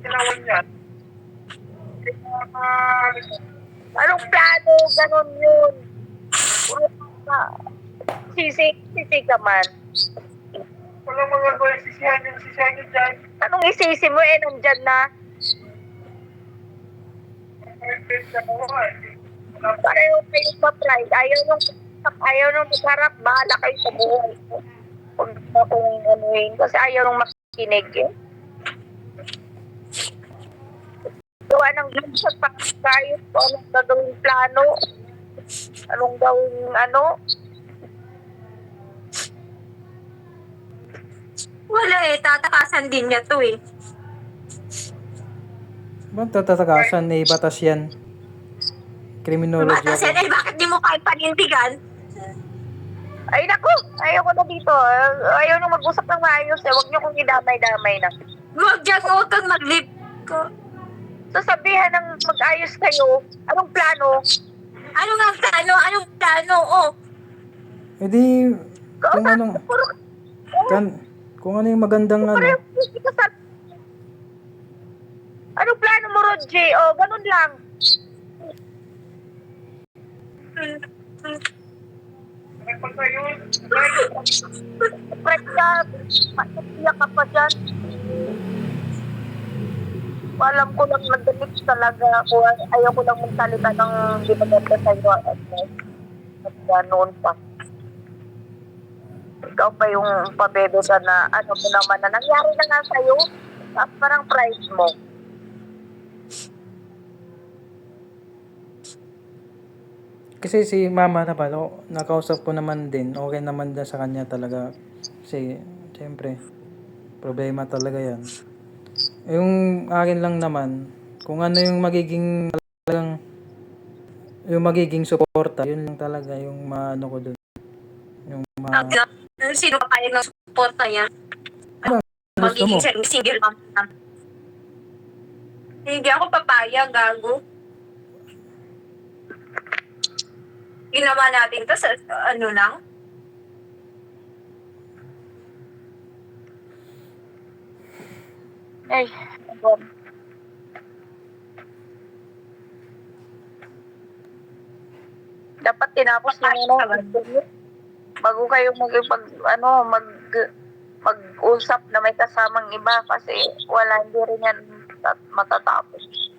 Ginawan yan. Anong plano? Ganon yun. Puro ka. Sisi ka man. Wala mga sisihan yung dyan. Anong isisi mo nandyan na? Pareho kayo sa pride. Ayaw nung magharap. Bahala kayo sa buhay. Huwag na kung anuhin. Kasi ayaw nung makikinig eh. Gawa ng gunshot pa tayo kung anong gagawing plano. Anong gawing Wala tatakasan din niya to eh. Ba't tatatakasan? Batas yan. Criminology Batas yan, ako. bakit di mo kayo panindigan? Ay naku, ayaw ko na dito. Ayaw nung mag-usap ng maayos eh. Huwag niyo kong idamay-damay na. Huwag kang mag-live ko. Sasabihan ng mag-ayos kayo. Anong plano? Anong plano? Oh. Eh di, kung ano yung magandang Anong plano mo, Rodji? Ganun lang. Prek ka. Matiyak ka pa dyan. Alam ko lang nagdalit talaga ako. Ayaw ko lang magsalita ng di maganda sa'yo. At noon pa. Ikaw pa yung pabebe ka na ano mo naman na nangyari na nga sa'yo. Tapos parang pride mo. Kasi si mama naman, nakausap ko naman din, okay naman din sa kanya talaga. Kasi, siyempre, problema talaga yan. Yung akin lang naman, kung ano yung magiging talagang, yung magiging suporta, yun lang talaga yung maano ko dun. Yung Sino pa kaya ng suporta niya? gusto mo. Magiging single mom. Hindi ako papayag, gago. Ginawa natin to sa ano lang. Ay, dapat tinapos nyo bago kayo mag-usap na may kasamang iba kasi hindi rin yan matatapos.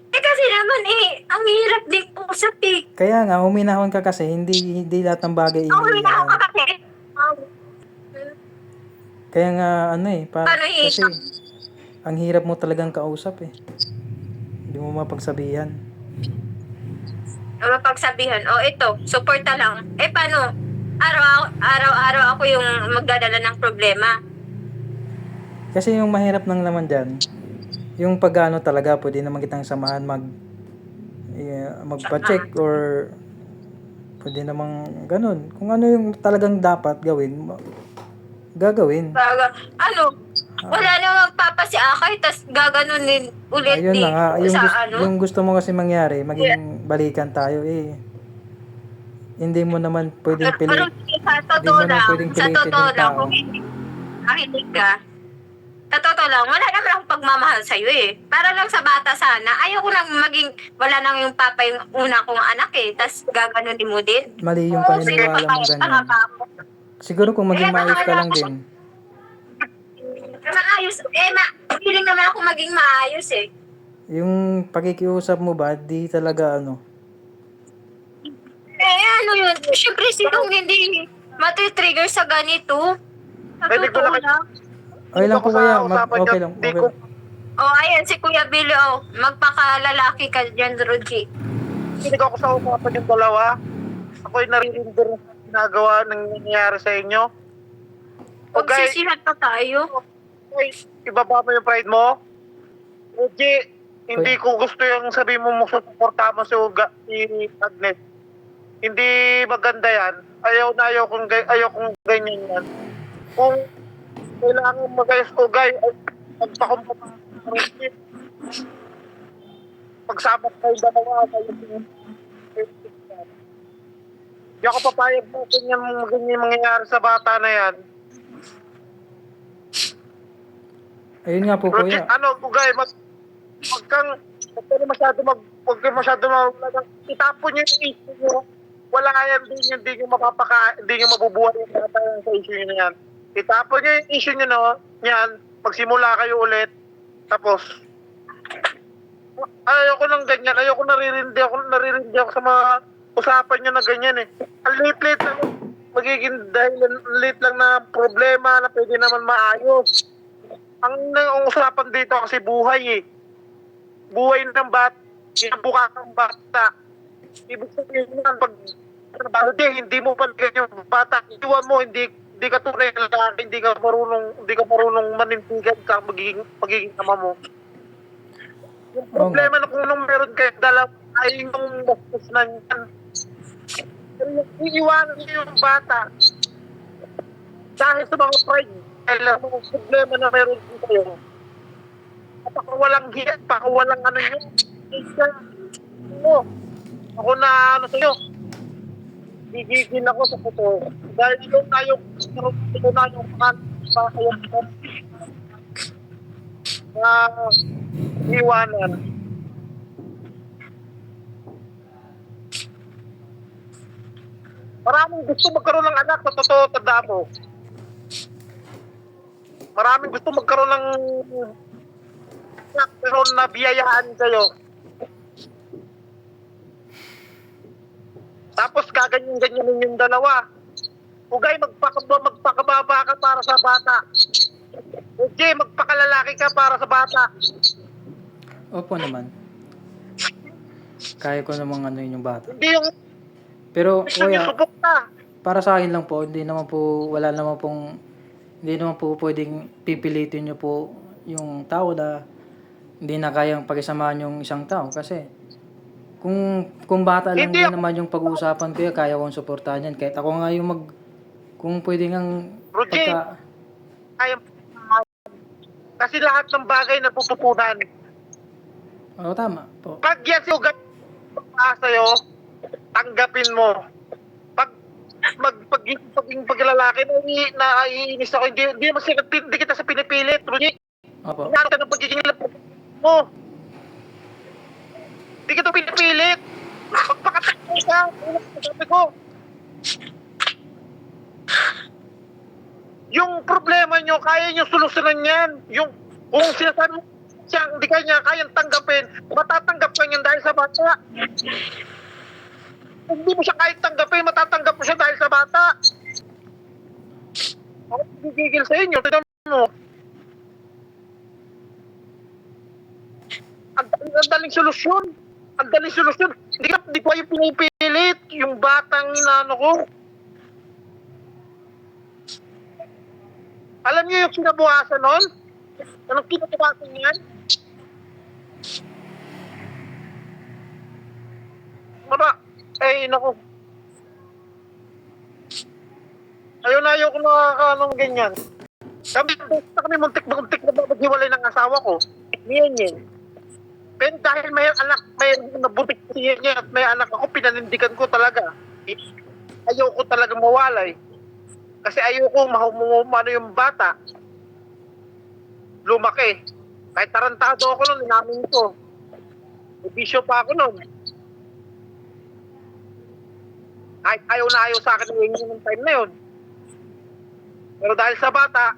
Kasi naman ang hirap din usap eh. Kaya nga, huminahon ka kasi, hindi lahat ng bagay Huminahon ka kasi. Kaya nga, kasi, ang hirap mo talagang kausap eh. Hindi mo mapagsabihan. Mapagsabihan, ito, suporta lang. Paano? Araw-araw ako yung magdadala ng problema. Kasi yung mahirap nang naman dyan, yung pag-ano talaga, pwede naman kitang samahan magpa-check or pwede namang ganun. Kung ano yung talagang dapat gawin, gagawin. Wala namang papasiakay, tas gaganunin ulit Ayun na nga, yung gusto mo kasi mangyari, maging balikan tayo eh. Hindi mo naman pwedeng pilitin. Sa totoo lang, kung hindi makinig ka, sa totoo lang, wala naman akong pagmamahal sa'yo eh. Para lang sa bata sana, ayaw ko lang wala nang yung papa yung una kong anak eh, tas gaganunin mo din. Mali yung paniniwala mong ganyan. Siguro kung maging maayos ka lang din. Maayos, feeling naman ako maging maayos eh. Yung pakikiusap mo ba, di talaga Yun? Siyempre sinong hindi matitrigger sa ganito. Sa totoo lang. Okay lang po kaya, okay lang. Ayan si Kuya Billy, magpakalalaki ka dyan, Roji. Hindi ko sa usapan yung dalawa. Ako'y naririnig din sa ginagawa ng nangyayari sa inyo. Pagsisihan pa tayo. Okay, ibaba mo yung pride mo. Roji, hindi ko gusto yung sabi mo susuporta mo si Agnes. Hindi maganda yan. Ayaw kong ganyan yan. Kung kailangan mag-ayos ko, magpakumpata. Pagsabat kayo dalawa, hindi ako papayag mo ganyan mangyayari sa bata na yan. Ayun nga po, Roger, kuya. Ugay, wag kang, wag kang masyado itapon niyo yung issue niyo. Wala yan, hindi niyo hindi niyo mabubuhay yung bata sa issue niyo na yan. Itapon niyo yung issue niyo, no? Yan, magsimula kayo ulit. Tapos, ayoko ng ganyan. Naririndi ako sa mga usapan niyo na ganyan eh. Ang late-late lang, magiging dahil late lang na problema na pwede naman maayos. Ang usapan dito kasi buhay eh. Buhay ng bata, kinabukasan ng bata. Ibig sabihin yan, pag hindi mo panigyan yung bata, iwan mo, hindi ka tunay na lalaki, hindi ka marunong manindigan ka magiging ama mo. Yung problema na kung nung meron kayo dalawa ay yung bastos na yan. Iiwanan niyo yung bata dahil sa mga pride, dahil sa mga problema na meron din kayo. At walang ano nyo. Ako na ano sa'yo. Gigigil ako sa totoo. Dahil ito tayo na iwanan. Maraming gusto magkaroon ng anak, sa totoo, tanda mo. Maraming gusto magkaroon ng anak, pero nabiyayaan kayo. Tapos kaganyan-ganyan yung dalawa. Ugay, magpakababa ka para sa bata. Okay, magpakalalaki ka para sa bata. Opo naman. Kaya ko namang ano yun yung bata. Hindi yung Pero, gusto niyo kuya, subok na. para sa akin lang po, hindi naman po pwedeng pipilitin nyo po yung tao na hindi na kayang pagsamahan yung isang tao. Kasi, kung bata lang Hindi din ako- naman yung pag-uusapan ko, kaya kong suportahan yan. Kahit ako nga yung kung pwede ngang Roger, kasi lahat ng bagay na pupupunan. Oo, tama po. Pag yan si Ugay sa'yo, tanggapin mo. Pag lalaki, naiinis ako, hindi kita sa pinipilit, Roger. Opo. Hinarap ka ng pagiging lapot mo. Hindi kita pinipilit. Magpakatakbo ka. Sabi ko, yung problema nyo, kaya nyo solusyonan yan. Kung sinasabi siya, hindi kanya kayang tanggapin, matatanggap ka niyan dahil sa bata. Kung hindi mo siya kayang tanggapin, matatanggap mo siya dahil sa bata. Ako gigigil sa inyo, tignan mo. Ang daling solusyon. Ang daling solusyon. Hindi ko yung pinipilit, yung batang inaano ko. Alam niyo yung kinabukasan nun? Anong kinabukasan yan? Naku. Ayaw ko nakakaanong ganyan. Kami muntik na maghiwalay ng asawa ko. Niyan. Pero dahil may nabutik siya niya at may anak ako, pinanindigan ko talaga. Ayaw ko talaga mawalay. Kasi ayaw ko ano yung bata. Lumaki. Kahit tarantado ako nun, inamin ko. May bisyo pa ako nun. Kahit ayaw na ayaw sa akin yung time na yun. Pero dahil sa bata,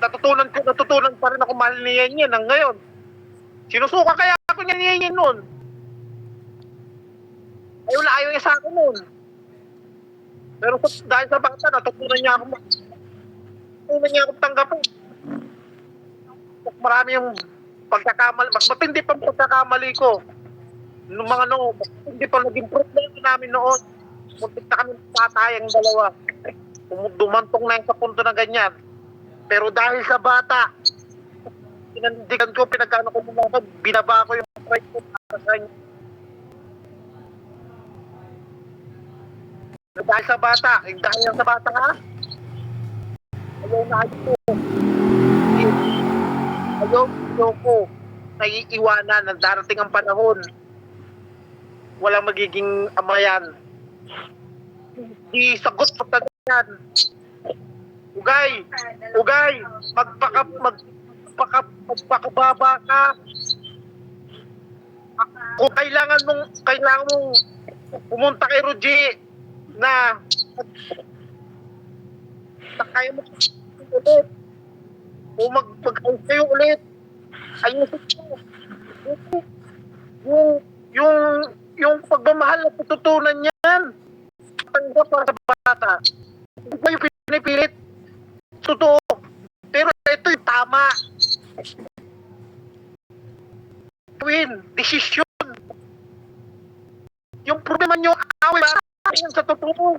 natutunan pa rin ako mahal ni Yen Yen hanggang ngayon. Sinusuka kaya ako niya ni Yen Yen noon. Ayaw na ayaw niya sa akin noon. Pero dahil sa bata, natutunan niya akong tanggapin. Mas marami yung pagkakamali, mas matindi pa ang pagkakamali ko. Nung mga hindi pa naging problema namin noon. Muntik na kami patayang dalawa. Dumantong na yung sa punto na ganyan. Pero dahil sa bata, pinandigan ko, pinagkano ko muna, binaba ko yung pride ko para sa kanya. Dahil sa bata, dahil sa bata ha? Ayaw na ayaw ko, naiiwanan, ng darating ang panahon. Walang magiging ama yan. Di sagot sa yan. Ugay, magpakababa ka. Kung kailangan mong pumunta kay Rudy na kaya mo ulit. O mag-ayos kayo ulit. Ayusin mo. Yung, yung pagmamahal na tututunan niyan. Tanggap para sa bata. Hindi ba yung pinipilit? Totoo. Pero ito yung tama. Desisyon. Yung problema nyo, away yan sa totoo.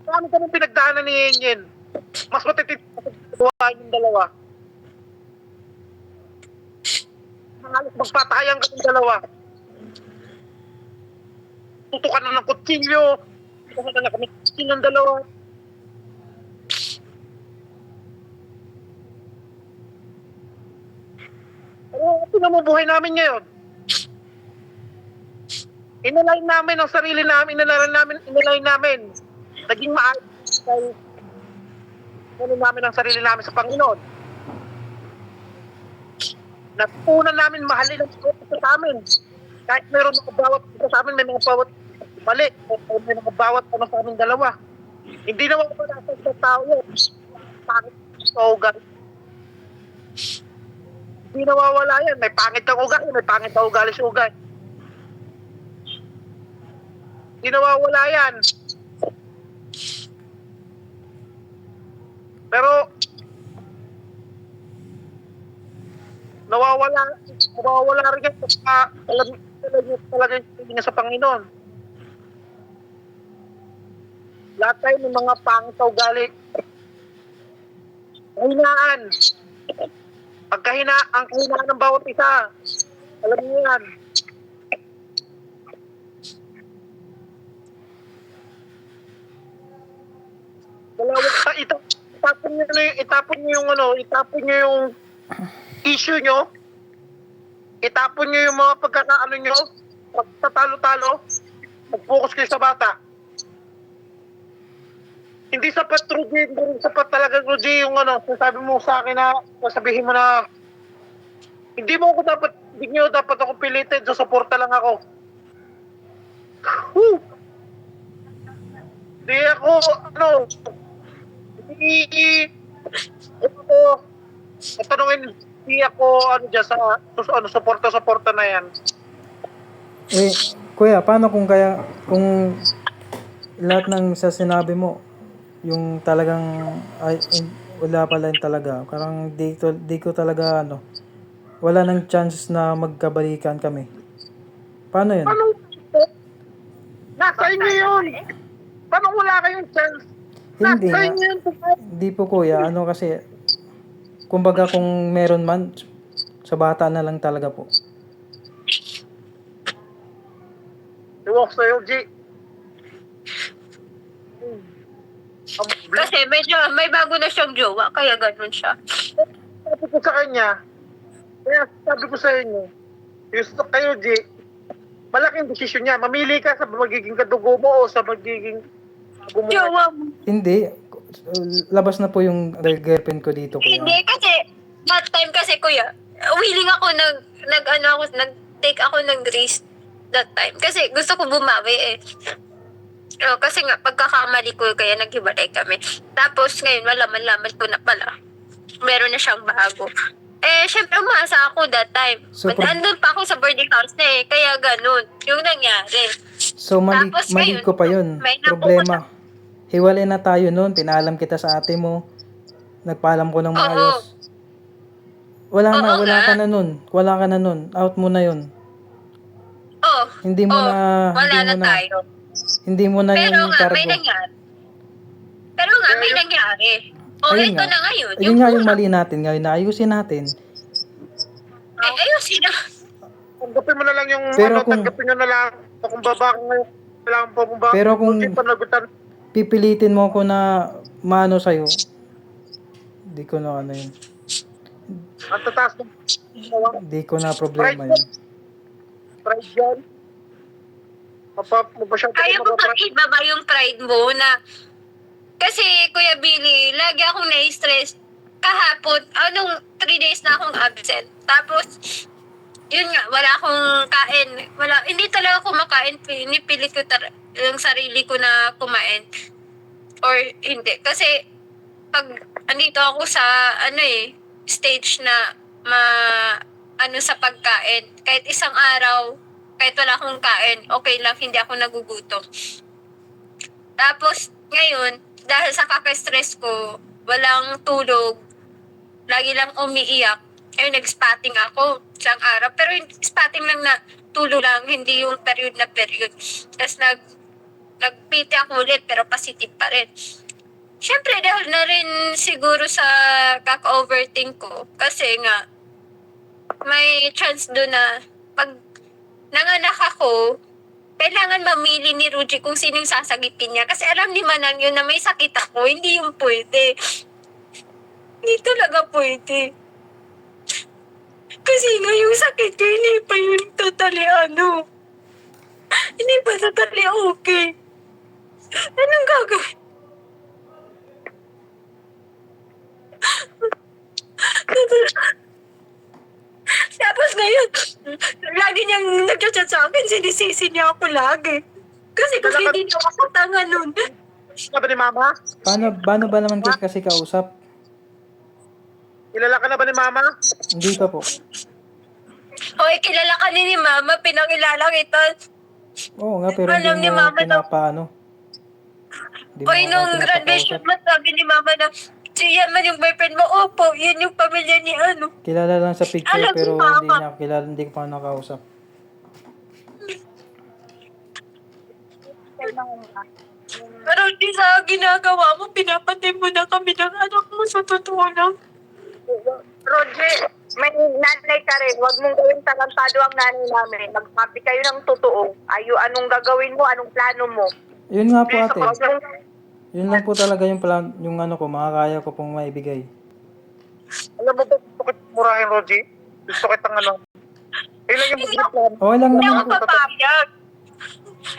Paano ka nang pinagdaanan ni Yenyen? Mas matitid sa yung dalawa. Halos magpatayan ka ng dalawa. Tutukan na ng kutsilyo. Tutukan na kami ng dalawa. Pero tingnan mo buhay namin ngayon. Inalain namin ang sarili namin, inalain namin. Naging maayos dahil namin ang sarili namin sa Panginoon. Natutunan namin mahalin ang isa sa amin. Kahit meron mga bawat isa sa amin, may mga bawat mali, may mga bawat sa amin dalawa. Hindi naman wala sa isang tao yun. Pangit sa ugali. Hindi nawawala yan. May pangit ang ugali, may pangit ang ugali sa ugali. Hindi nawawala yan. Pero nawawala rin yan sa talaga yung sa Panginoon. Lahat tayo ng mga pangit sa ugali. Kahinaan. Ang kahinaan ng bawat isa. Alam niyo yan. Itapon niyo yung issue niyo. Itapon niyo yung mga pagkakaano niyo. Pagtatalo-talo. Mag-focus kayo sa bata. Hindi sapat, Rudy. Hindi sapat talaga, Rudy, yung sabi mo sa akin na, sabihin mo na, hindi niyo dapat ako pilitin, susuporta lang ako. Whew! Hindi ako, hindi ako, dyan sa, suporta na yan. Eh, kuya, paano kung lahat ng sa sinabi mo, yung talagang, wala pala yun talaga. Parang di ko talaga, wala nang chance na magkabalikan kami. Paano yun? Nasa inyo yun. Paano wala kayong chance? Hindi Nasa nga. inyo yun. Hindi po kuya, kasi, kumbaga kung meron man, sa bata na lang talaga po. Iwak sa'yo, G. Kasi medyo may bago na siyang jowa, kaya ganun siya. Sabi ko sa kanya, sabi ko sa inyo, gusto kayo, G, malaking desisyon niya. Mamili ka sa magiging kadugo mo o sa magiging gumawa. Jowa mo. Hindi. Labas na po yung girlfriend ko dito, kuya. Hindi, kasi that time kasi kuya, willing ako nag-take ako ng risk that time. Kasi gusto ko bumawi eh. Kasi nga, pagkakamali ko, kaya naghiwalay kami. Tapos ngayon, malaman ko na pala. Meron na siyang bago. Syempre, umasa ako that time. So, But andun pa ako sa boarding house na eh. Kaya ganun. Yung nangyari. So, mali Tapos ngayon, ko pa yun. may Problema. Hiwalay na tayo noon. Pinaalam kita sa ate mo. Nagpaalam ko ng maayos. Wala ka na nun. Wala ka na nun. Out mo na yun. Hindi mo na... Wala na tayo. Hindi mo na Pero yung nga, cargo. may nangyari. Pero nga, may nangyari. Ayun Ito nga. na ngayon. Ayun nga yung mali natin ngayon. Naayusin natin. Ayusin na. Tanggapin mo na lang yung, tanggapin nyo na lang. Kung baba ko ngayon, kailangan po kung baba. Pero kung panagutan, pipilitin mo ko na maano sa'yo, di ko na yun. ang tataas ng Di ko na problema yun. pride yan. Masyado Kaya ko mo bang mapapride. ibaba yung pride mo na kasi Kuya Billy, lagi akong na-stress. Kahapon, 3 days na akong absent. Tapos, yun nga, wala akong kain. Hindi talaga ako makain. Pinipilit ko yung sarili ko na kumain. Or hindi. Kasi, pag andito ako sa, stage na sa pagkain. Kahit isang araw, kahit wala akong kain, okay lang, hindi ako nagugutom. Tapos, ngayon, dahil sa kaka-stress ko, walang tulog, lagi lang umiiyak, nag-spotting ako isang araw. Pero yung spotting lang na tulog lang, hindi yung period na period. Tapos nag-PT ako ulit, pero positive pa rin. Siyempre, dahil na rin siguro sa kaka-overthink ko, kasi nga, may chance doon na pag nanganak ako, kailangan mamili ni Ruji kung sino yung sasagitin niya. Kasi alam ni Manang yun na may sakit ako, hindi yung pwede. Hindi talaga pwede. Kasi nga yung sakit ko, hindi pa yun totally hindi pa totally okay. Anong gagawin? Tapos ngayon, lagi niyang nag-chat sa akin, sinisisi niya ako lagi. Kasi hindi niya ako tanga nun. Na ba ni Mama? Paano ba naman kasi kausap? Kilala ka na ba ni Mama? Hindi pa po. Hoy, kilala ka ni Mama, pinakilala kita. Oo nga, pero Alam hindi ni mo Mama na- pinapaano. Hindi mo Hoy, ako nung pinapakausap. graduation mo, sabi ni Mama na, siya man yung boyfriend mo, opo, yun yung pamilya ni Kilala lang sa picture Alam pero ni Mama. hindi niya ako kilala, hindi ko pa nakausap. Pero di sa ginagawa mo, pinapatay mo na kami ng anak mo sa totoo lang. Roger, may nanay ka rin. Huwag mong gawin tarantado ang nanay namin. Magsabi kayo ng totoo. Anong gagawin mo, anong plano mo. Yun nga po ate. Huwag mong- Yun lang po talaga yung plan, yung makakaya ko pong maibigay. Alam mo ba, gusto kita murahin, Roji? Gusto kitang Ilan yung mga plan? Okay lang Hindi naman ako po. papayag.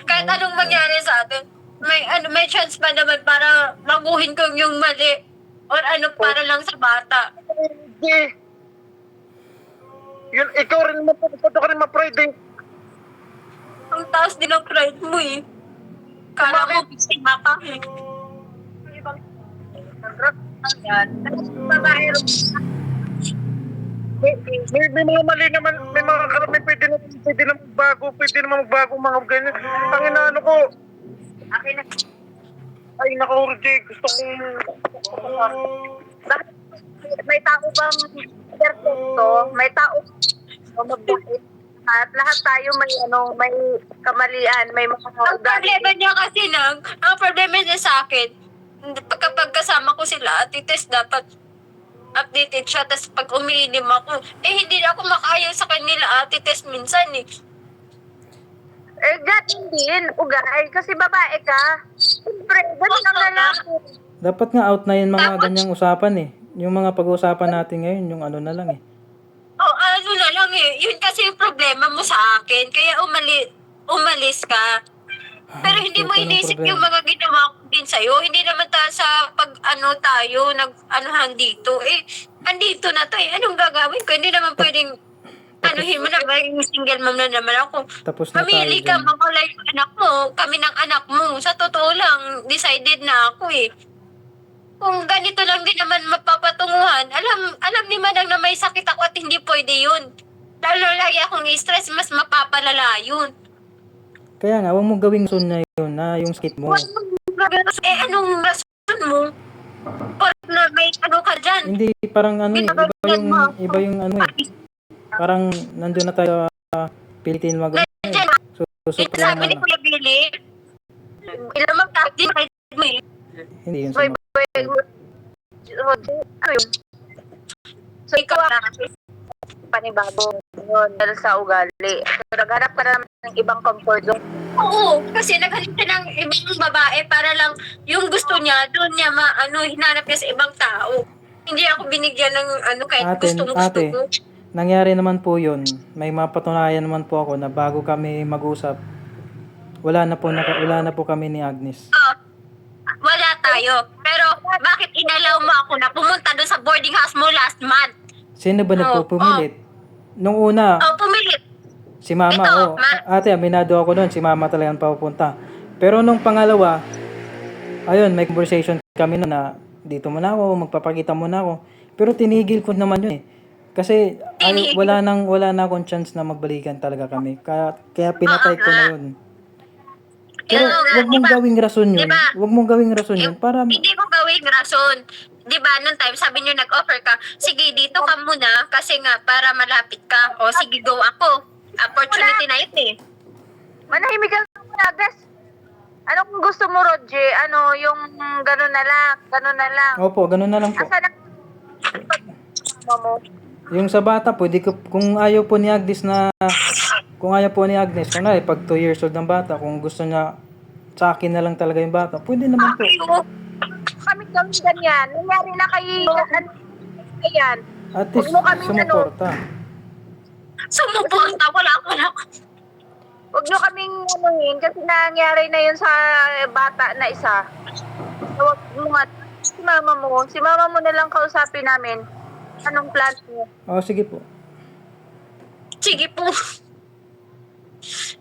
Kahit anong mangyari sa atin, may chance pa naman para maguhin ko yung mali. Or para lang sa bata. Hindi. Yun, ikaw rin naman, ikaw ka rin ma-pride eh. Ang taas din ang pride mo eh. Kala mo, biktima ka eh. Babae, May mga mali naman, may mga karami pwede na magbago mga ganyan. Ang inaano ko, akin na. ay naka Roji, gusto kong... Bakit may tao bang perfecto? May tao mabait. At lahat tayo may kamalian, may mga Ang problema niya kasi ang problema niya sa akin, kapag kasama ko sila, Tess dapat updated siya. Tapos pag umiinom ako, hindi na ako makaayaw sa kanila, Tess minsan eh. ganun din, ugay. Kasi babae ka. Siyempre, ganun ang lalaki. Dapat nga out na yun mga Dapat- ganyang usapan eh. Yung mga pag-uusapan natin ngayon, yung na lang eh. Na lang eh. Yun kasi yung problema mo sa akin. Kaya umalis ka. Pero hindi mo Ito ng inisip problema. yung mga ginawa ko din sa'yo. Hindi naman sa tayo, nag-anuhan dito. Andito na to eh. Anong gagawin ko? Hindi naman pwedeng anuhin mo na, maging single mom na naman ako. Tapos na tayo Mamili ka, dyan. mawala yung anak mo, kami ng anak mo. Sa totoo lang, decided na ako eh. Kung ganito lang din naman mapapatunguhan, alam ni Manang na may sakit ako at hindi pwede yun. Lalo lagi akong stress, mas mapapalala yun. Kaya nga, huwag mo gawing rason na yun, na yung skit mo. Anong rason mo? Parang na may ka dyan. Hindi, parang iba yung eh. Parang nandun na tayo pilitin mag Ito sabi ni Kuya Billy, ilang mag-active mo eh. Hindi yun Boy, sa Roger, ano yun? So, ikaw na panibago yun dahil sa ugali. So, naghanap ka na naman ng ibang comfort zone. Oo, kasi naghanap siya ng ibang babae para lang yung gusto niya, doon niya hinanap niya sa ibang tao. Hindi ako binigyan ng kahit gusto ate, ko. nangyari naman po yun. May mapatunayan naman po ako na bago kami mag-usap, Wala na po kami ni Agnes. Oh, wala tayo. Pero bakit inalaw mo ako na pumunta doon sa boarding house mo last month? Sino ba Oh, nagpupumilit? Nung una, Oh, pumilit. si Mama, Ito, ate, aminado ako doon, si Mama talagang papupunta. Pero nung pangalawa, ayun, may conversation kami noon na dito muna ako, magpapakita muna ako. Pero tinigil ko naman yun eh. Kasi Tinigil? wala na akong chance na magbalikan talaga kami. Kaya pinatay ko na yun. Pero Oo nga, wag mong diba? gawing rason yun. Diba? Wag mong gawing rason yun para Hindi ko gawing rason. Di ba, nung time, sabi niyo nag-offer ka, sige, dito ka muna, kasi nga, para malapit ka. O, sige, go ako. Opportunity na yun eh. Manahimik ka muna, Agnes. Ano kung gusto mo, Roger? Ano, yung gano'n na lang, gano'n na lang. Opo, ganun na lang po. Asa na mo? Yung sa bata, pwede ko, kung ayaw po ni Agnes, pag 2 years old ng bata, kung gusto niya sa akin na lang talaga yung bata, pwede naman po. Ayaw. Kami gawin ganyan. Nangyari na kay ayan. At least, Huwag mo kaming sumuporta. Sumuporta, wala ko na. Huwag nyo kaming anuhin kasi nangyari na yun sa bata na isa. So, huwag mo nga, si mama mo na lang kausapin namin. Anong plan mo? Oh, sige po. Sige po.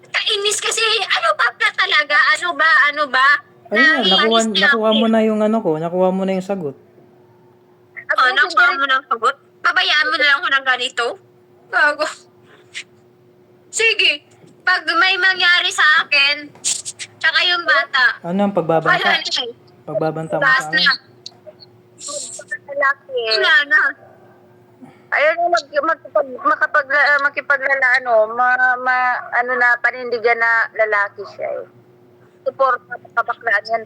Kainis kasi, ano ba na talaga? Ano ba? Ayun, Naiinis na nakuha ako mo eh. na yung nakuha mo na yung sagot. Oh, nakuha mo ng sagot? Pabayaan mo na lang ako ng ganito? Gago. Sige. Pag may mangyari sa akin, tsaka yung bata, Ano ang wala pagbabanta? na eh. Pagbabanta mo Last sa na. akin? Lalaki. Wala na. Ayun yung makipaglala, ano na, panindigan na lalaki siya eh. Suporta, kabaklaan yan.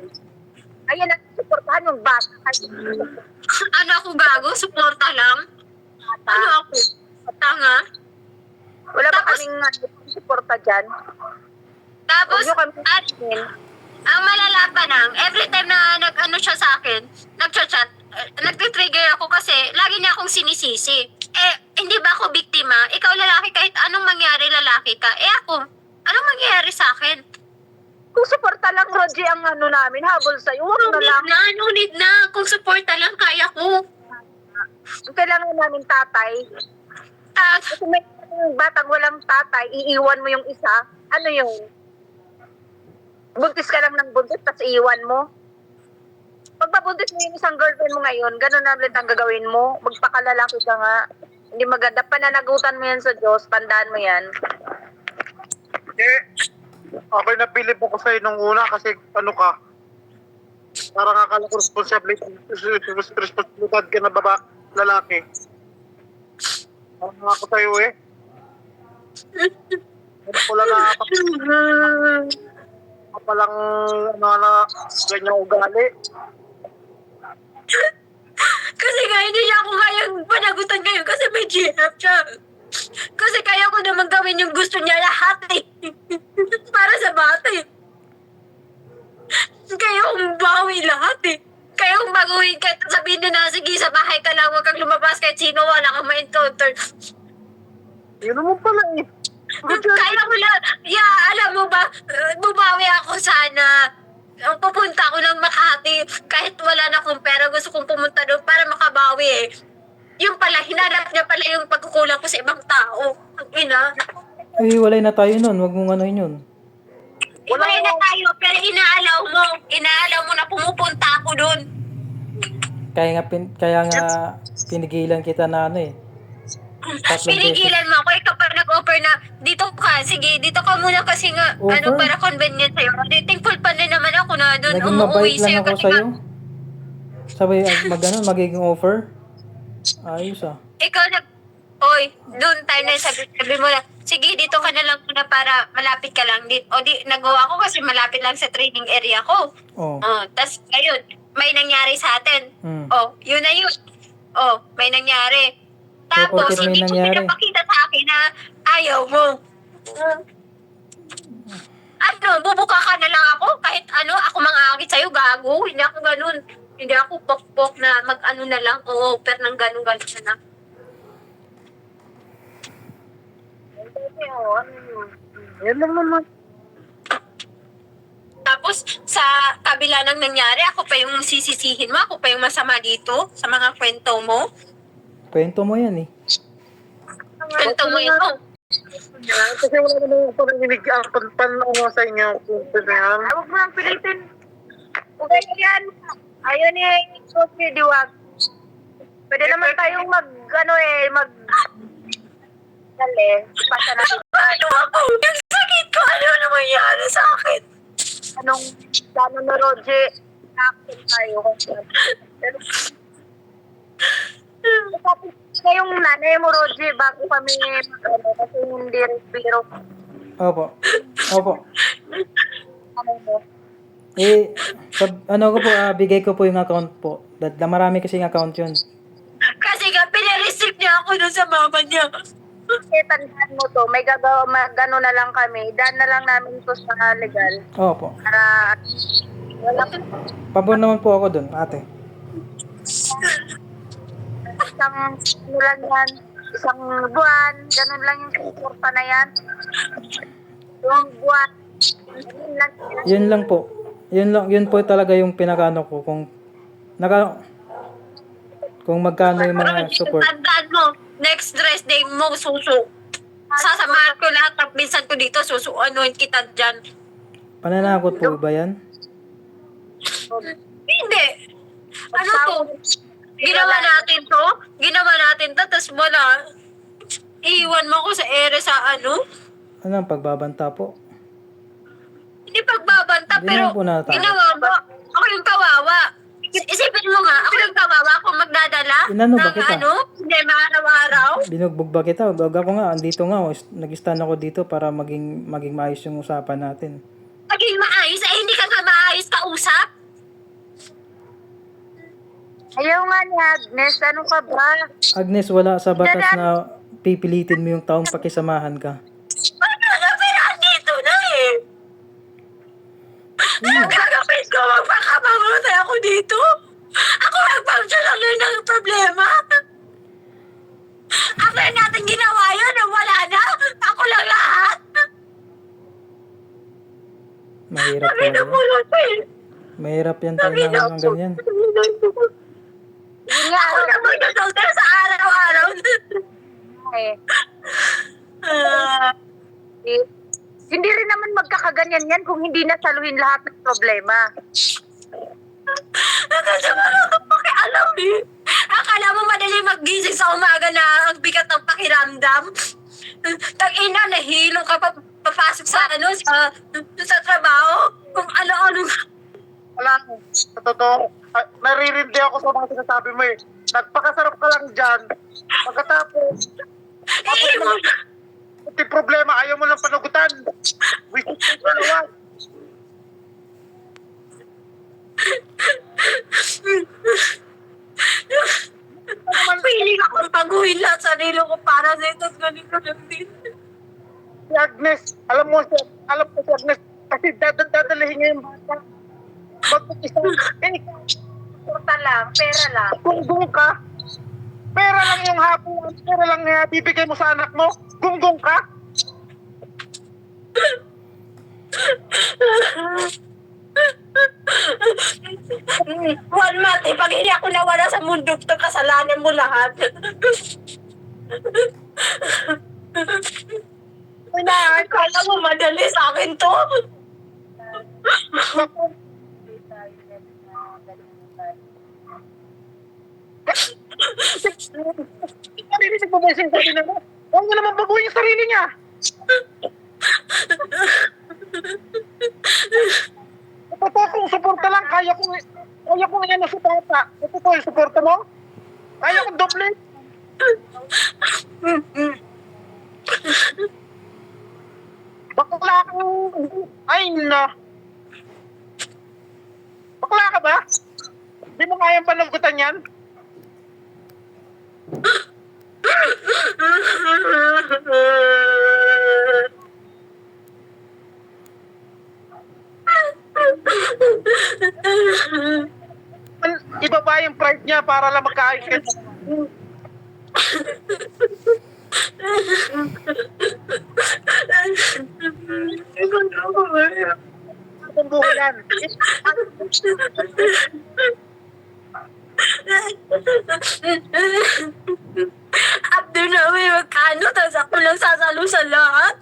Ayan na, suportahan yung bata. Ano ako gago? Suporta lang? Ano ako? Tanga? Wala ba Tapos- kaming suporta dyan? Tapos, Huwag nyo kami at ang malala pa nang, every time na nag-ano siya sa akin, nag-chat, nagtitrigger ako kasi lagi niya akong sinisisi. Eh, hindi ba ako biktima? Ikaw lalaki, kahit anong mangyari lalaki ka. Eh ako, anong mangyayari sa akin? Kung suporta lang, Roger, ang ano namin, habol sa'yo, huwag na lang. No need na. Kung suporta lang, kaya ko. Ang kailangan namin tatay. Kasi may batang walang tatay, iiwan mo yung isa. Ano yun? Buntis ka lang ng buntis, tapos iiwan mo. Pag mabuntis mo yung isang girlfriend mo ngayon, ganun na ulit ang gagawin mo. Magpakalalaki ka nga. Hindi maganda. Pananagutan mo yan sa Diyos. Tandaan mo yan. Eh, ako'y napilip ako sa'yo nung una kasi ano ka, parang akala ko responsibilidad ka na lalaki. Parang ako sa'yo eh. Ano ko lang palang ganyang ugali. Kasi nga, hindi niya ako kayang panagutan ngayon kasi may GF siya. Kasi kaya ko naman gawin yung gusto niya lahat eh. Para sa bata eh. Kaya kong bawi lahat eh. Kaya kong baguhin kahit sabihin niya na, sige, sa bahay ka lang, huwag kang lumabas kahit sino, wala kang ma-encounter. Yun naman pala eh. Kaya ko lang, alam mo ba, bumawi ako sana. Pupunta ako ng Makati kahit wala na akong pera, gusto kong pumunta doon para makabawi eh. Yung pala, hinanap niya pala yung pagkukulang ko sa ibang tao. Ang ina. Ay, walay na tayo nun. Wag mong anuhin yun. Ibahin na tayo, pero inaalaw mo na pumupunta ako doon. Kaya nga pinigilan kita na ano eh. Tatlong Pinigilan mo ako, ikaw pa nag-offer na, dito ka, sige, dito ka muna kasi nga, Offer? para convenient sa'yo. Thankful pa din naman ako na doon Naging umuwi mabait lang sa'yo. ako Kasi sa'yo. nga, Sabay, magiging offer. Ayos ah. ikaw doon tayo na sabi mo na, sige, dito ka na lang muna para malapit ka lang. Nagawa ko kasi malapit lang sa training area ko. Oh. Tapos, ayun, may nangyari sa atin. Hmm. Yun na yun. May nangyari. Tapos, porket may hindi mo nangyari. pinapakita sa akin na ayaw mo. Bubuka ka na lang ako? Kahit ako mangakit sa'yo, gago. Hindi ako ganun. Hindi ako pok-pok na mag-ano na lang, o-offer ng ganun-ganun na lang. Yan lang naman. Tapos sa kabila ng nangyari, ako pa yung sisisihin mo, ako pa yung masama dito sa mga kwento mo. Kwento mo yan eh. Kwento mo ito. Kasi wala naman ako narinig ano sa inyo. Huwag mo lang pilitin. Okay yan. Ayun eh, okay, diwag. Pwede naman tayong mag dali. Pasa natin. Ano ako? Yung sakit ko, ano nangyari sa akin? Anong plano na Roger? Action tayo. Pero, yung nanay mo, Roger, bago kami kasi hindi rin biro. Opo. Opo. Ano mo? Ano ko po, bigay ko po yung account po. Marami kasing account yun. Kasi nga, pinareceive niya ako dun sa mama niya. Kasi tandaan mo to, may gagawa, gano na lang kami. Daan na lang namin to sa legal. Opo. Para wala Pabor naman po ako dun, ate. isang ano lang yan, isang buwan, ganun lang yung suporta na yan. Yung buwan, ganun lang. Yun lang po. Yun po talaga yung pinakano ko kung magkano yung mga support. Tandaan mo, next dress day mo, susu. Sasamahan ko lahat ng pinsan ko dito, susuanuin kita dyan. Pananakot po ba yan? Hindi. Ano to? Ginawa natin to, tapos wala. Iiwan mo ko sa ere sa ano? Ano ang pagbabanta po? Hindi pagbabanta, Hindi pero naman po natakot. ginawa mo. Ako yung kawawa. Isipin mo nga, ako yung kawawa, ako magdadala Inano ba ng kita? hindi araw-araw. Binugbog ba kita? Wag ako nga, andito nga. Nag-stand ako dito para maging maayos yung usapan natin. Maging maayos, hindi ka nga maayos kausap. Ayaw nga ni Agnes, ano ka ba? Agnes, wala sa batas na pipilitin mo yung taong pakisamahan ka. Ano na, pero andito na eh. Anong gagawin ko? Magpakamamatay ako dito? Ako nagpang-siya lang yun ng problema. After natin ginawa yun, wala na. Ako lang lahat. Mahirap Sabi na talaga. mulot eh. Mahirap yan tayo na ng ganyan. Yun nga, Ako na magdadoktor sa araw-araw. eh. Ah, Hindi rin naman magkakaganyan yan kung hindi nasaluhin lahat ng problema. Kasi wala kang pakialam eh. Akala mo madali maggising sa umaga na ang bigat ng pakiramdam? Tag-ina, nahilo ka pa papasok sa sa trabaho. Kung ano-ano. Wala, sa totoo, naririndi ako sa mga sinasabi mo eh. Nagpakasarap ka lang dyan. Pagkatapos, may problema, ayaw mo lang panagutan. Wisit ka naman. Piling ako paguhin lahat sa sarili ko para sa ito. Ganito lang din. Si Agnes, alam mo si Agnes, kasi dadalihin niya yung bata. Mag-isa, Porta lang, pera lang. gunggong ka. Pera lang yung hapon, pera lang na bibigay mo sa anak mo. Gunggong ka. Juan Mati, pag hindi ako nawala sa mundo to, kasalanan mo lahat. Kala mo madali sa akin to. Narinig mo ba yung sinasabi na mo? Huwag mo naman baguhin yung sarili niya. Totoo kung suporta lang, kaya kong yan na suporta. Totoo yung suporta mo? Kaya kong doble. Bakla kang... Ay na. Bakla ka ba? Di mo kayang panagutan yan? Ibaba yung pride niya para lang magkaayos ka. Ang buhay yan. Abdo na may magkano, tapos ako lang sasalo sa lahat.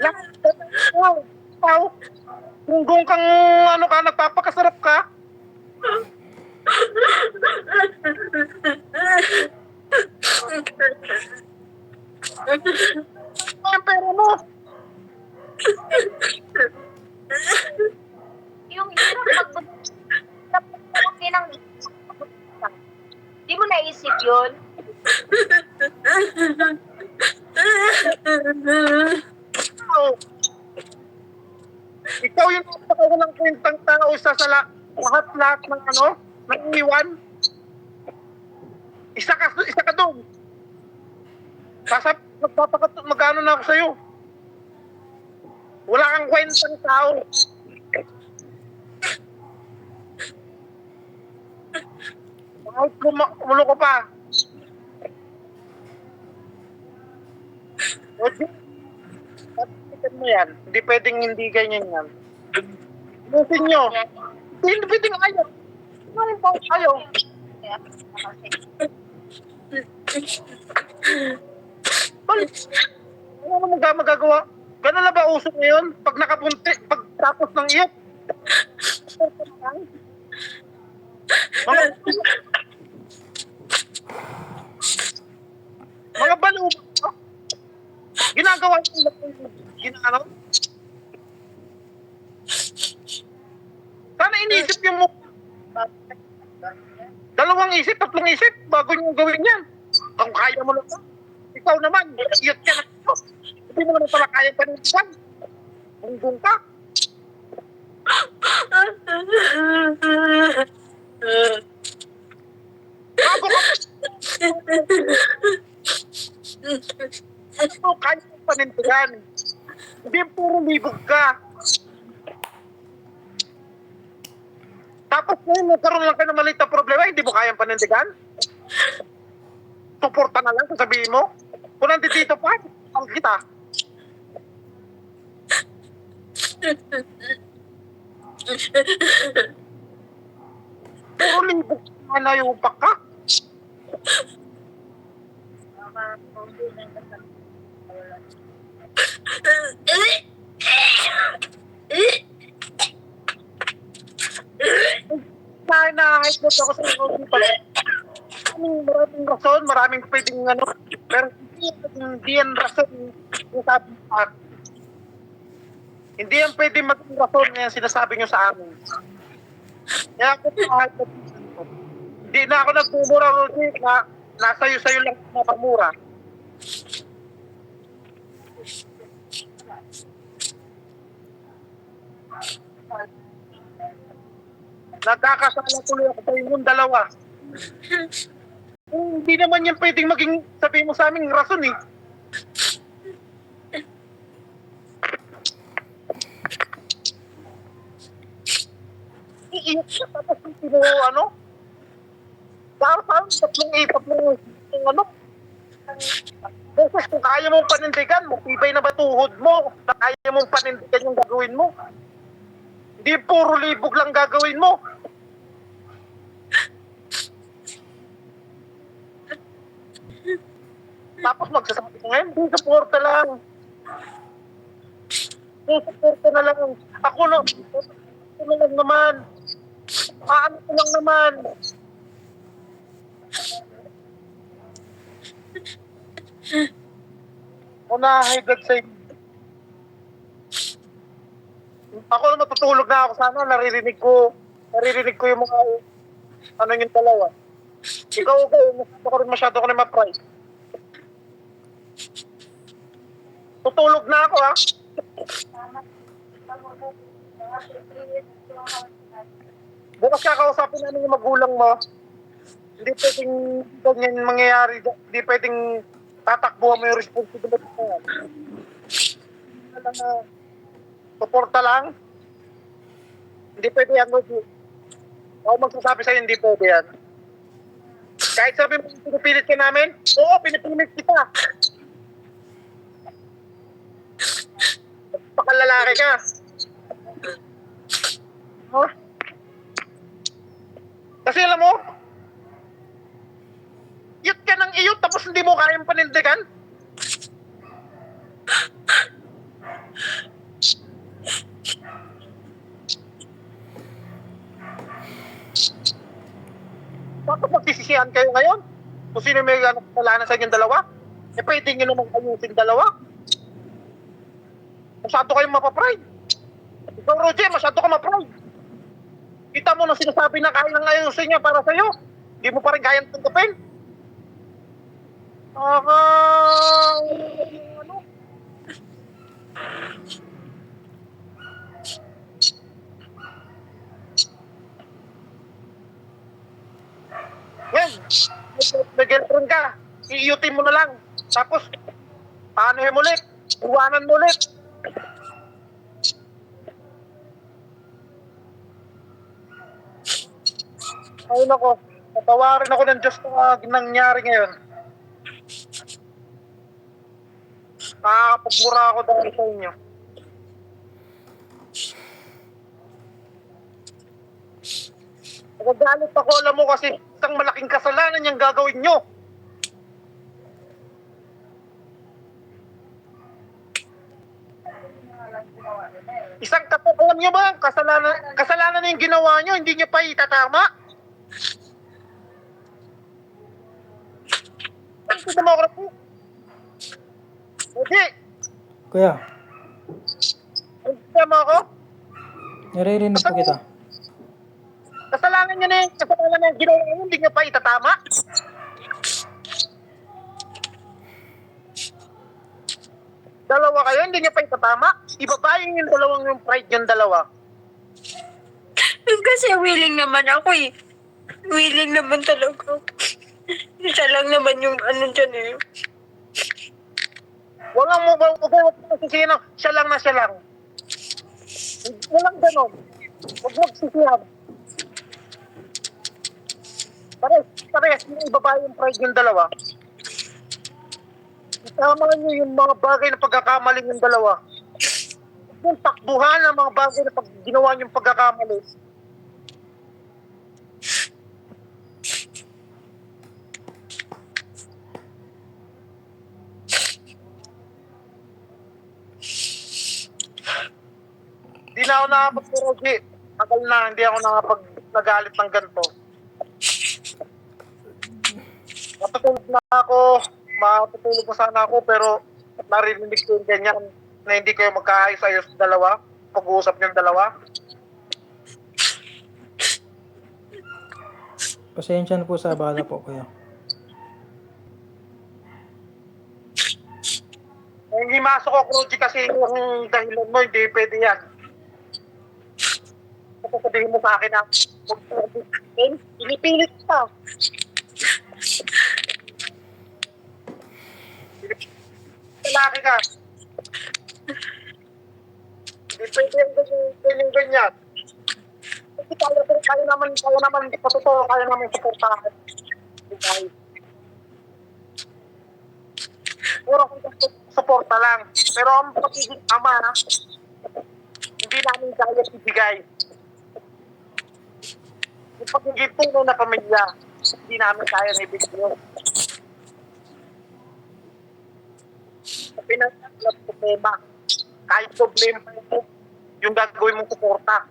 Lahat. Ikaw, gunggong kang ano ka, nagpapakasarap ka. Ano yung pera mo? Yung hirap magbunot din ng di mo naisip yun? Ikaw yung napakawalang kwentang tao lahat ng ano, ng iwan. Isa ka doon. Magkano na ako sa'yo. Wala kang kwentang tao. Kahit kumulo ko pa. O di, patikitan mo yan. Hindi pwedeng hindi ganyan yan. Busin nyo. Hindi pwedeng ayaw. Ano rin pa ayaw? Balik. Ano magagawa? Ganun na ba uso ngayon? Pag nakapunti, pag tapos ng iyot. Mga baliw ba? Ginagawa nyo ginagawa. Sana inisip yung dalawang isip, tatlong isip bago nyo gawin yan. Kung kaya mo lang. Ikaw naman, iyot ka na. Hindi mo naman pala kaya panindigan. Hunggung ka. Bago ka. Ito, kaya mo panindigan. Hindi puro libog ka. Tapos ngayon, nagkaroon lang ka ng maliit na problema, hindi mo kayang panindigan? Suporta na lang, sasabihin mo. Kung nandito pa, ang kita. Puro libog na yung upak ka. Nahahit mo ako sa mga pala. Maraming rason, maraming pwedeng ano, pero hindi yan rason yung sabi sa akin. Hindi yan pwedeng maging rason na yan sinasabi nyo sa amin. Kaya ako nahahit mo. Hindi na ako nagmumura, Rudy, na nasayo-sayo lang na pamura. Nagkakasala tuloy ako sa inyong dalawa. Hindi naman yan pwedeng maging sabihin mo sa amin rason eh. Iiyak ka tapos hindi mo ano? Saan? Tatlong ano? Beses kung kaya mong panindigan, matibay na ba tuhod mo? Kaya mong panindigan yung gagawin mo? Hindi puro libog lang gagawin mo. Tapos magsasabi ko ngayon, di suporta lang. Di suporta na lang. Ako na lang naman. Paano ko lang naman. Higad sa inyo. Ako na matutulog na ako sana, naririnig ko yung mga ano yung dalawa. Ikaw, masyado ko na ma-price. Tutulog na ako ha. Bukas kakausapin namin yung magulang mo. Hindi pwedeng ganyan mangyayari. Hindi pwedeng tatakbuhan mo yung responsibility mo. Suporta lang. Hindi pwede yan. Ako magsasabi sa'yo, hindi pwede yan. Kahit sabi mo, pinipilit ka namin, oo, pinipilit kita. Pakalalaki ka. Huh? Kasi alam mo, iyot ka ng iyot tapos hindi mo kayang panindigan. Bakit magsisisihan kayo ngayon? Kung sino may kasalanan sa inyong dalawa? Eh pwede nyo namang ayusin dalawa. Masyado kayong mapapride. Ikaw, Roger, masyado ka mapride. Kita mo na sinasabi na kaya ng ayusin niya para sa'yo. Hindi mo pa rin kayang tanggapin. Ano? Yan. May girlfriend ka. Iiyutin mo na lang. Tapos, paanohin mo ulit. Iwanan mo ulit. Ay nako, patawarin ako ng Diyos sa nangyari ngayon. Nakakapagmura ako dahil sa inyo. Nagagalit ako, alam mo, kasi isang malaking kasalanan yung gagawin nyo. Alam nyo ba, kasalanan na yung ginawa nyo, hindi nyo pa itatama. Ano sa demokrasi? Hindi. Kuya, Tama ako? naririnig po kita. Kasalanan nyo na yung ginawa nyo, hindi nyo pa itatama. Dalawa kayo, hindi nyo pa itatama. Ibabayin yung dalawang yung pride yung dalawa. Kasi willing naman ako eh. Willing naman talaga. Siya lang naman yung ano dyan eh. Walang mo ba, huwag mo sisihin ng siya lang na siya lang. Walang ganon. Huwag mo sisihan. Pares, yung ibabayin yung pride yung dalawa. Isama nyo yung mga bagay na pagkakamaling yung dalawa. Yung takbuhan ng mga bagay na ginawa nyo yung pagkakamali. Hindi na ako nakapag-Rogi. Tagal na, hindi ako nagalit ng ganito. Matutulog na ako. Matutulog na sana ako, pero narinig ko yung ganyan na hindi kayo magkaayos-ayos dalawa. Pag-uusap yung dalawa. Pasensya na po sa abala po, kuya. Hindi masok ako, Rogi, kasi yung dahilan mo, hindi pwede yan. Sasabihin mo sa akin na pinipilit ka. Lalaki ka. Hindi pwede yung ganyan. Kasi kaya naman patotoo, kaya naman suportahan. Puro kung suporta lang. Pero ang pagiging ama, hindi namin kaya ibigay. Yung pagiging tunay na pamilya, hindi namin kaya ibigay. Pinag-alap problema. Kahit problema ito, yung gagawin mong suporta.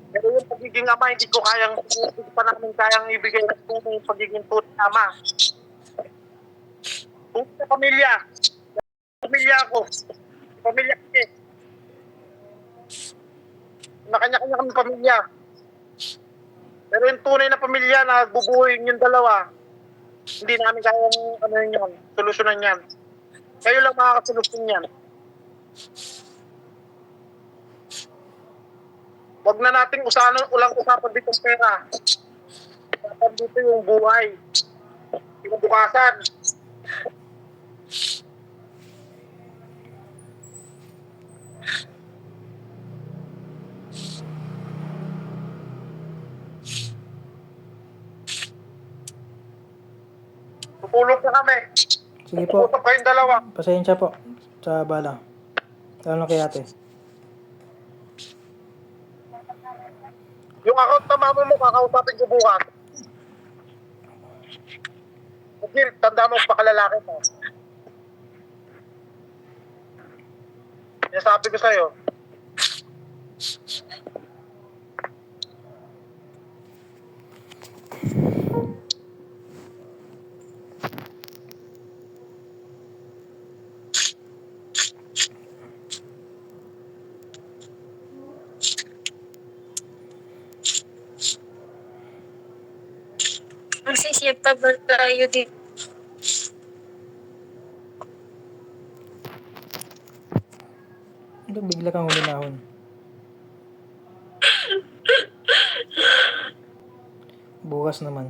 Pero yung pagiging ama, hindi pa namin kayang ibigay ng tunay yung pagiging tunay na ama. Tunay na pamilya. Pamilya ko. Pamilya ko eh. Nakanya-kanya kami pamilya. Pero yung tunay na pamilya na bubuhay yung dalawa, hindi namin kayang solusyonan yan. Kayo lang makakasolusyon yan. Huwag na nating usapan dito ang pera. Usapan dito yung buhay. Kinabukasan. Tutulog na kami. Sige po, Tutulog kayong dalawa. pasensya po sa abala. Ano kay ate? Yung account na mama mo, kakausapin ko bukas. Sige, tanda mo, pakalalaki mo. Yung sabi ko sa'yo. Magsisip pa ba tayo dito? Ano, bigla kang huminahon. Bukas naman.